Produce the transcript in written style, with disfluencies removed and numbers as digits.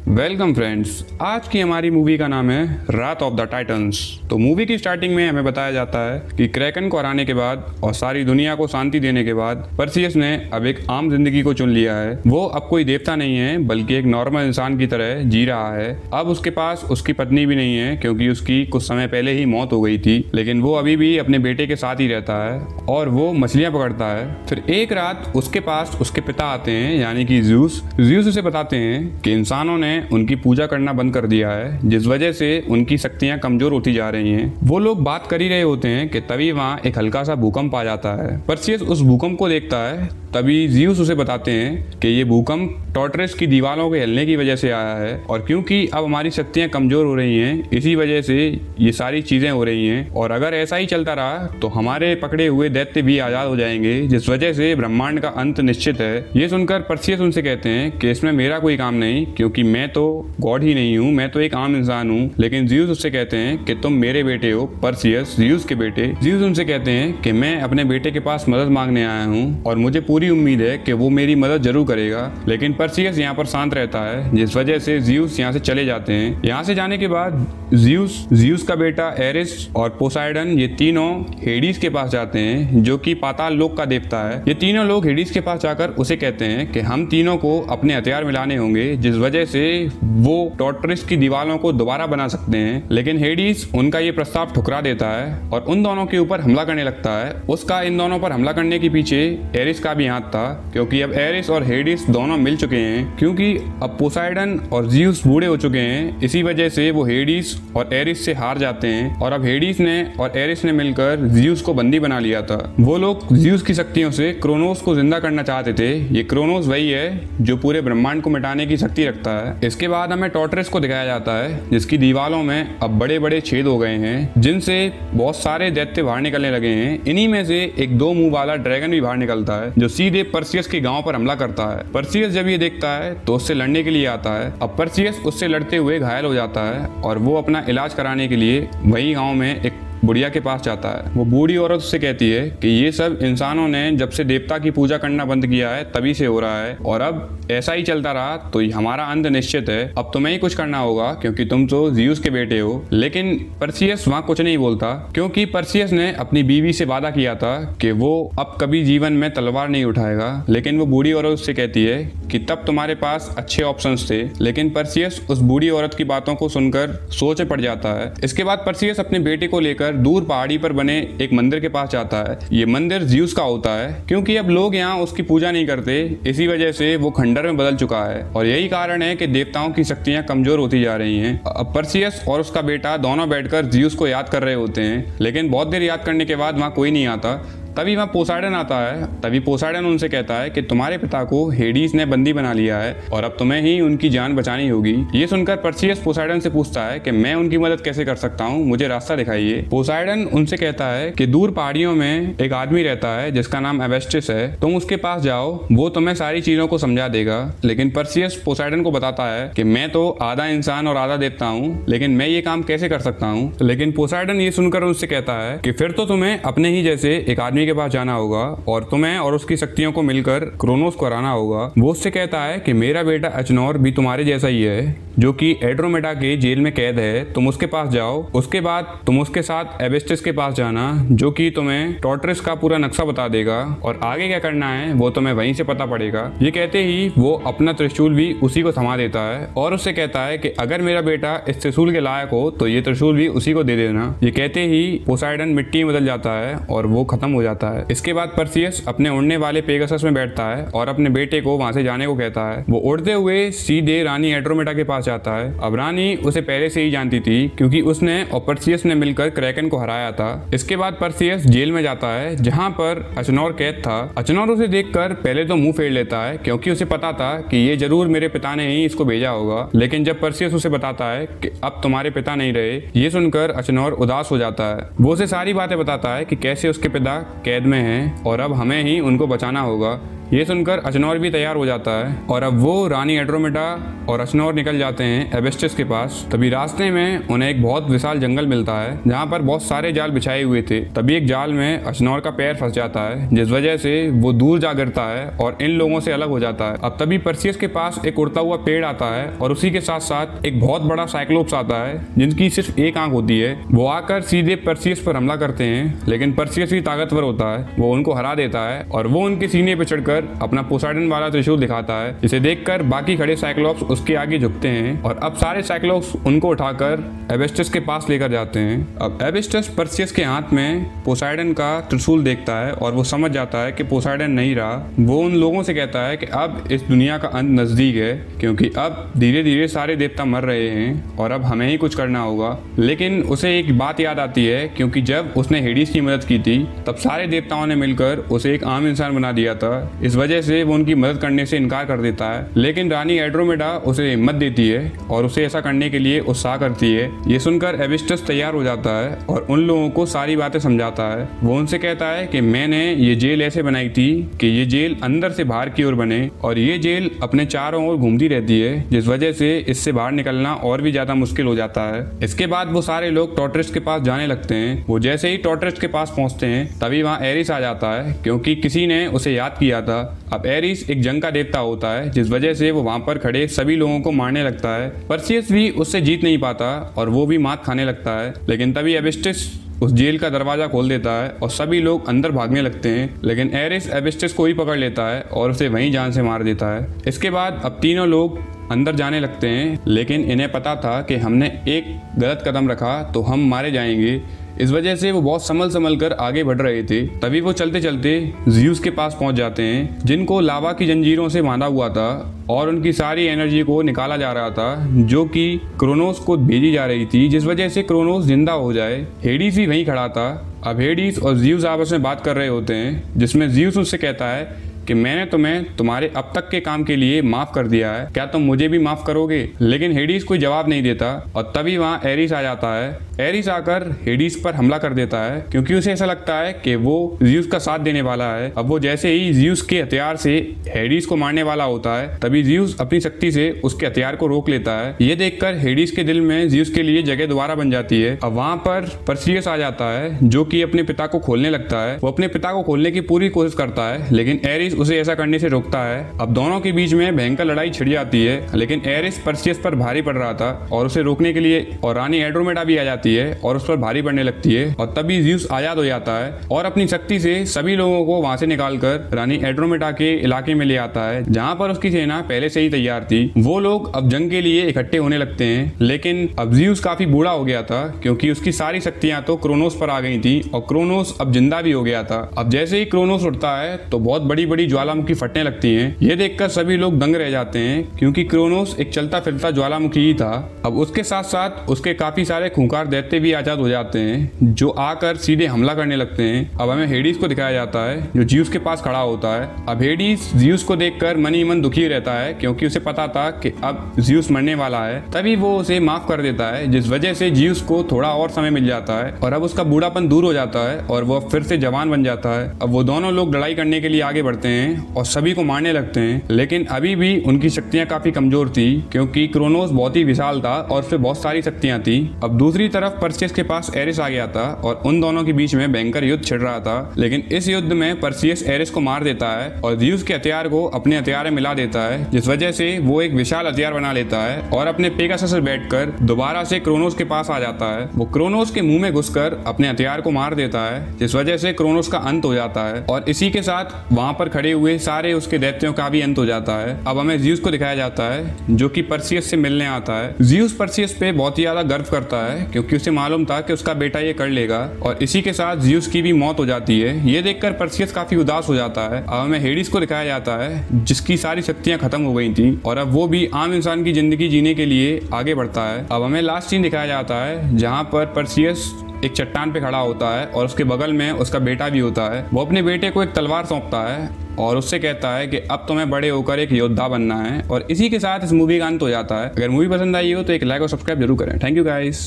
Welcome friends, आज की हमारी मूवी का नाम है रात ऑफ द टाइटन्स। तो मूवी की स्टार्टिंग में हमें बताया जाता है कि क्रैकन को हराने के बाद और सारी दुनिया को शांति देने के बाद परसियस ने अब एक आम जिंदगी को चुन लिया है। वो अब कोई देवता नहीं है बल्कि एक नॉर्मल इंसान की तरह जी रहा है। अब उसके पास उसकी पत्नी भी नहीं है क्योंकि उसकी कुछ समय पहले ही मौत हो गई थी, लेकिन वो अभी भी अपने बेटे के साथ ही रहता है और वो मछलियां पकड़ता है। फिर एक रात उसके पास उसके पिता आते हैं यानी कि ज़्यूस उसे बताते हैं कि इंसानों ने उनकी पूजा करना बंद कर दिया है, जिस वजह से उनकी शक्तियां कमजोर होती जा रही हैं। वो लोग बात कर ही रहे होते हैं कि तभी वहां एक हल्का सा भूकंप आ जाता है। परसियस उस भूकंप को देखता है, तभी ज़्यूस उसे बताते हैं कि ये भूकंप टॉर्टरेस की दीवारों के हिलने की वजह से आया है और क्योंकि अब हमारी शक्तियां कमजोर हो रही हैं, इसी वजह से ये सारी चीजें हो रही हैं और अगर ऐसा ही चलता रहा तो हमारे पकड़े हुए दैत्य भी आजाद हो जाएंगे, जिस वजह से ब्रह्मांड का अंत निश्चित है। ये सुनकर परसियस उनसे कहते हैं कि इसमें मेरा कोई काम नहीं क्योंकि मैं तो गॉड ही नहीं हूँ, मैं तो एक आम इंसान हूँ। लेकिन ज़्यूस उससे कहते हैं कि तुम मेरे बेटे हो परसियस, ज़्यूस के बेटे। ज़्यूस उनसे कहते हैं कि मैं अपने बेटे के पास मदद मांगने आया हूँ और मुझे पूरी उम्मीद है कि वो मेरी मदद जरूर करेगा। लेकिन परसियस यहाँ पर शांत रहता है, जिस वजह से ज़्यूस यहाँ से चले जाते हैं। यहाँ से जाने के बाद ज़्यूस का बेटा एरिस और पोसाइडन ये तीनों हेडिस के पास जाते हैं, जो कि पाताल लोक का देवता है। ये तीनों लोग हेडिस के पास जाकर उसे कहते हैं कि हम तीनों को अपने हथियार मिलाने होंगे, जिस वजह से वो टॉर्टरेस की दीवारों को दोबारा बना सकते हैं। लेकिन हेडिस उनका ये प्रस्ताव ठुकरा देता है और उन दोनों के ऊपर हमला करने लगता है। उसका इन दोनों पर हमला करने के पीछे एरिस का भी हाथ था, क्योंकि अब एरिस और हेडिस दोनों मिल चुके हैं। क्योंकि अब पोसाइडन और ज़्यूस बूढ़े हो चुके हैं, इसी वजह से वो हेडिस और एरिस से हार जाते हैं और अब हेडिस ने और एरिस ने मिलकर ज़्यूस को बंदी बना लिया था। वो लोग ज़्यूस की शक्तियों से क्रोनोस को जिंदा करना चाहते थे। ये क्रोनोस वही है जो पूरे ब्रह्मांड को मिटाने की शक्ति रखता है। इसके बाद हमें टॉर्टरेस को दिखाया जाता है, जिसकी दीवारों में अब बड़े बड़े छेद हो गए हैं, जिनसे बहुत सारे दैत्य बाहर निकलने लगे हैं। इन्हीं में से एक 2 मुंह वाला ड्रैगन भी बाहर निकलता है, जो सीधे परसियस के गांव पर हमला करता है। परसियस जब ये देखता है तो उससे लड़ने के लिए आता है। अब परसियस उससे लड़ते हुए घायल हो जाता है और वो अपना इलाज कराने के लिए वही गांव में एक बुढ़िया के पास जाता है। वो बूढ़ी औरत उससे कहती है कि ये सब इंसानों ने जब से देवता की पूजा करना बंद किया है तभी से हो रहा है और अब ऐसा ही चलता रहा तो हमारा अंत निश्चित है। अब तुम्हें ही कुछ करना होगा क्योंकि तुम तो ज़्यूस के बेटे हो। लेकिन परसियस वहाँ कुछ नहीं बोलता, क्योंकि परसियस ने अपनी बीवी से वादा किया था कि वो अब कभी जीवन में तलवार नहीं उठाएगा। लेकिन वो बूढ़ी औरत उससे कहती है कि तब तुम्हारे पास अच्छे ऑप्शंस थे। लेकिन परसियस उस बूढ़ी औरत की बातों को सुनकर सोच पड़ जाता है। इसके बाद परसियस अपने बेटे को लेकर दूर पहाड़ी पर बने एक मंदिर के पास जाता है। ये मंदिर ज़्यूस का होता है, क्योंकि अब लोग यहाँ उसकी पूजा नहीं करते, इसी वजह से वो खंडर में बदल चुका है और यही कारण है कि देवताओं की शक्तियां कमजोर होती जा रही हैं। अब परसियस और उसका बेटा दोनों बैठकर ज़्यूस को याद कर रहे होते हैं, लेकिन बहुत देर याद करने के बाद वहाँ कोई नहीं आता। तभी वहाँ पोसाइडन आता है। तभी पोसाइडन उनसे कहता है कि तुम्हारे पिता को हेडिस ने बंदी बना लिया है और अब तुम्हें ही उनकी जान बचानी होगी। ये सुनकर परसियस पोसाइडन से पूछता है कि मैं उनकी मदद कैसे कर सकता हूँ, मुझे रास्ता दिखाइए। पोसाइडन उनसे कहता है कि दूर पहाड़ियों में एक आदमी रहता है जिसका नाम एवेस्टिस है, तुम उसके पास जाओ, वो तुम्हें सारी चीजों को समझा देगा। लेकिन परसियस पोसाइडन को बताता है कि मैं तो आधा इंसान और आधा देवता हूँ, लेकिन मैं ये काम कैसे कर सकता हूँ। लेकिन पोसाइडन ये सुनकर उनसे कहता है कि फिर तो तुम्हें अपने ही जैसे एक आदमी के पास जाना होगा और तुम्हें और उसकी शक्तियों को मिलकर क्रोनोस को हराना होगा। वो उससे कहता है कि मेरा बेटा अचनोर भी तुम्हारे जैसा ही है, जो कि एड्रोमेडा के जेल में कैद है, तुम उसके पास जाओ। उसके बाद तुम उसके साथ एवेस्टिस के पास जाना, जो कि तुम्हें टॉर्टरेस का पूरा नक्शा बता देगा और आगे क्या करना है वो तुम्हें वहीं से पता पड़ेगा। ये कहते ही वो अपना त्रिशूल भी उसी को थमा देता है और उससे कहता है कि अगर मेरा बेटा इस त्रिशूल के लायक हो तो ये त्रिशूल भी उसी को दे देना। ये कहते ही पोसाइडन मिट्टी में बदल जाता है और वो खत्म हो जाता है। इसके बाद परसियस अपने उड़ने वाले पेगासस में बैठता है और अपने बेटे को वहां से जाने को कहता है। वो उड़ते हुए सीधे रानी एड्रोमेडा के पास जाता है। अब रानी उसे पहले से ही जानती थी, क्योंकि उसने और परसियस ने मिलकर क्रैकन को हराया था। इसके बाद परसियस जेल में जाता है जहां पर अचनोर कैद था। अचनोर उसे देखकर पहले तो मुंह फेर लेता है, क्योंकि उसे पता था कि ये जरूर मेरे पिता ने ही इसको भेजा होगा। लेकिन जब परसियस उसे बताता है कि अब तुम्हारे पिता नहीं रहे, ये सुनकर अचनोर उदास हो जाता है। वो उसे सारी बातें बताता है कि कैसे उसके पिता कैद में हैं और अब हमें ही उनको बचाना होगा। ये सुनकर अचनौर भी तैयार हो जाता है और अब वो रानी एंड्रोमेडा और अचनौर निकल जाते हैं एबेस्टस के पास। तभी रास्ते में उन्हें एक बहुत विशाल जंगल मिलता है जहाँ पर बहुत सारे जाल बिछाए हुए थे। तभी एक जाल में अचनौर का पैर फंस जाता है, जिस वजह से वो दूर जा गिरता है और इन लोगों से अलग हो जाता है। अब तभी परसियस के पास एक उड़ता हुआ पेड़ आता है और उसी के साथ साथ एक बहुत बड़ा साइक्लोप्स आता है जिनकी सिर्फ एक आंख होती है। वो आकर सीधे परसियस पर हमला करते हैं, लेकिन परसियस भी ताकतवर होता है, वो उनको हरा देता है और वो उनके सीने पे चढ़कर अपना पोसाइडन वाला त्रिशूल दिखाता है, जिसे देखकर बाकी खड़े साइक्लोप्स उसके आगे झुकते हैं और अब सारे साइक्लोप्स उनको उठाकर एबेस्टस के पास लेकर जाते हैं। अब एबेस्टस परसियस के हाथ में पोसाइडन का त्रिशूल देखता है और वो समझ जाता है कि पोसाइडन नहीं रहा। वो उन लोगों से कहता है कि अब इस दुनिया का अंत नजदीक है, क्योंकि अब धीरे धीरे सारे देवता मर रहे हैं और अब हमें ही कुछ करना होगा। लेकिन उसे एक बात याद आती है, क्योंकि जब उसने हेडिस की मदद की थी तब सारे देवताओं ने मिलकर उसे एक आम इंसान बना दिया था। इस वजह से वो उनकी मदद करने से इनकार कर देता है, लेकिन रानी एंड्रोमेडा उसे हिम्मत देती है और उसे ऐसा करने के लिए उत्साह करती है। ये सुनकर एबेस्टस तैयार हो जाता है और उन लोगों को सारी बातें समझाता है। वो उनसे कहता है कि मैंने ये जेल ऐसे बनाई थी कि ये जेल अंदर से बाहर की ओर बने और ये जेल अपने चारों ओर घूमती रहती है, जिस वजह से इससे बाहर निकलना और भी ज्यादा मुश्किल हो जाता है। इसके बाद वो सारे लोग टॉर्टरेस के पास जाने लगते हैं। वो जैसे ही टॉर्टरेस के पास पहुंचते हैं तभी वहाँ एरिस आ जाता है, क्योंकि किसी ने उसे याद किया था। अब एरिस एक जंग का देवता होता है, जिस वजह से वो वहाँ पर खड़े सभी लोगों को मारने लगता है। परसियस भी उससे जीत नहीं पाता और वो भी मात खाने लगता है, लेकिन तभी एबेस्टस उस जेल का दरवाजा खोल देता है और सभी लोग अंदर भागने लगते हैं, लेकिन एरिस एबेस्टस को ही पकड़ लेता है और उसे वहीं जान से मार देता है। इसके बाद अब तीनों लोग अंदर जाने लगते हैं, लेकिन इन्हें पता था कि हमने एक गलत कदम रखा तो हम मारे जाएंगे। इस वजह से वो बहुत संभल कर आगे बढ़ रहे थे। तभी वो चलते चलते ज़्यूस के पास पहुंच जाते हैं, जिनको लावा की जंजीरों से बांधा हुआ था और उनकी सारी एनर्जी को निकाला जा रहा था, जो कि क्रोनोस को भेजी जा रही थी, जिस वजह से क्रोनोस जिंदा हो जाए। हेडिस भी वहीं खड़ा था। अब हेडिस और ज़्यूस आपस में बात कर रहे होते हैं, जिसमें ज़्यूस उससे कहता है कि मैंने तुम्हें तुम्हारे अब तक के काम के लिए माफ कर दिया है, क्या तुम मुझे भी माफ करोगे? लेकिन हेडिस कोई जवाब नहीं देता और तभी वहाँ एरिस आ जाता है। एरिस आकर हेडिस पर हमला कर देता है, क्योंकि उसे ऐसा लगता है कि वो ज़्यूस का साथ देने वाला है। अब वो जैसे ही ज़्यूस के हथियार से हेडिस को मारने वाला होता है, तभी ज़्यूस अपनी शक्ति से उसके हथियार को रोक लेता है। ये देखकर हेडिस के दिल में ज़्यूस के लिए जगह दोबारा बन जाती है। अब वहाँ पर परसियस आ जाता है, जो कि अपने पिता को खोलने लगता है। वो अपने पिता को खोलने की पूरी कोशिश करता है, लेकिन एरिस उसे ऐसा करने से रोकता है। अब दोनों के बीच में भयंकर लड़ाई छिड़ जाती है, लेकिन एरिस परसियस पर भारी पड़ रहा था और उसे रोकने के लिए और रानी एंड्रोमेडा भी आ जाती है और उस पर भारी पड़ने लगती है। और तभी ज़्यूस आजाद हो जाता है और अपनी शक्ति से सभी लोगों को वहां से निकालकर रानी एंड्रोमेडा के इलाके में ले आता है, जहां पर उसकी सेना पहले से ही तैयार थी। वो लोग अब जंग के लिए इकट्ठे होने लगते हैं, लेकिन अब ज़्यूस काफी बूढ़ा हो गया था, क्योंकि उसकी सारी शक्तियां तो क्रोनोस पर आ गई थी और क्रोनोस अब जिंदा भी हो गया था। अब जैसे ही क्रोनोस उठता है तो बहुत बड़ी बड़ी ज्वालामुखी फटने लगती हैं। ये देखकर सभी लोग दंग रह जाते हैं, क्योंकि क्रोनोस एक चलता फिरता ज्वालामुखी ही था। अब उसके साथ साथ उसके काफी सारे खूंखार दैत्य भी आजाद हो जाते हैं, जो आकर सीधे हमला करने लगते हैं। अब हमें हेडिस को दिखाया जाता है, जो ज़्यूस के पास खड़ा होता है। अब हेडिस ज़्यूस को देखकर मन ही मन दुखी रहता है, क्योंकि उसे पता था कि अब ज़्यूस मरने वाला है। तभी वो उसे माफ कर देता है, जिस वजह से ज़्यूस को थोड़ा और समय मिल जाता है और अब उसका बूढ़ापन दूर हो जाता है और वो फिर से जवान बन जाता है। अब वो दोनों लोग लड़ाई करने के लिए आगे बढ़ते हैं और सभी को मारने लगते हैं, लेकिन अभी भी उनकी शक्तियां काफी कमजोर थी, क्योंकि क्रोनोस बहुत ही विशाल था और उसपे बहुत सारी शक्तियां थी। अब दूसरी तरफ परसियस के पास एरिस आ गया था और उन दोनों के बीच में भयंकर युद्ध छिड़ रहा था, लेकिन इस युद्ध में परसियस एरिस को मार देता है और ज़्यूस के हथियार को अपने हथियार में मिला देता है, जिस वजह से वो एक विशाल हथियार बना लेता है और अपने पेगासस पर बैठकर दोबारा से क्रोनोस के पास आ जाता है। वो क्रोनोस के मुंह में घुसकर अपने हथियार को मार देता है, जिस वजह से क्रोनोस का अंत हो जाता है और इसी के साथ वहां पर खड़े हुए सारे उसके दैत्यों का भी अंत हो जाता है। अब हमें ज़्यूस को दिखाया जाता है, जो कि परसियस से मिलने आता है। ज़्यूस परसियस पे बहुत ही ज्यादा गर्व करता है, क्योंकि उसे मालूम था कि उसका बेटा ये कर लेगा और इसी के साथ ज़्यूस की भी मौत हो जाती है। ये देखकर परसियस काफी उदास हो जाता है। अब हमें हेडिस को दिखाया जाता है, जिसकी सारी शक्तियां खत्म हो गई थी और अब वो भी आम इंसान की जिंदगी जीने के लिए आगे बढ़ता है। अब हमें लास्ट सीन दिखाया जाता है, जहाँ पर परसियस एक चट्टान पे खड़ा होता है और उसके बगल में उसका बेटा भी होता है। वो अपने बेटे को एक तलवार सौंपता है और उससे कहता है कि अब तुम्हें बड़े होकर एक योद्धा बनना है। और इसी के साथ इस मूवी का अंत हो जाता है। अगर मूवी पसंद आई हो तो एक लाइक और सब्सक्राइब जरूर करें। Thank you guys.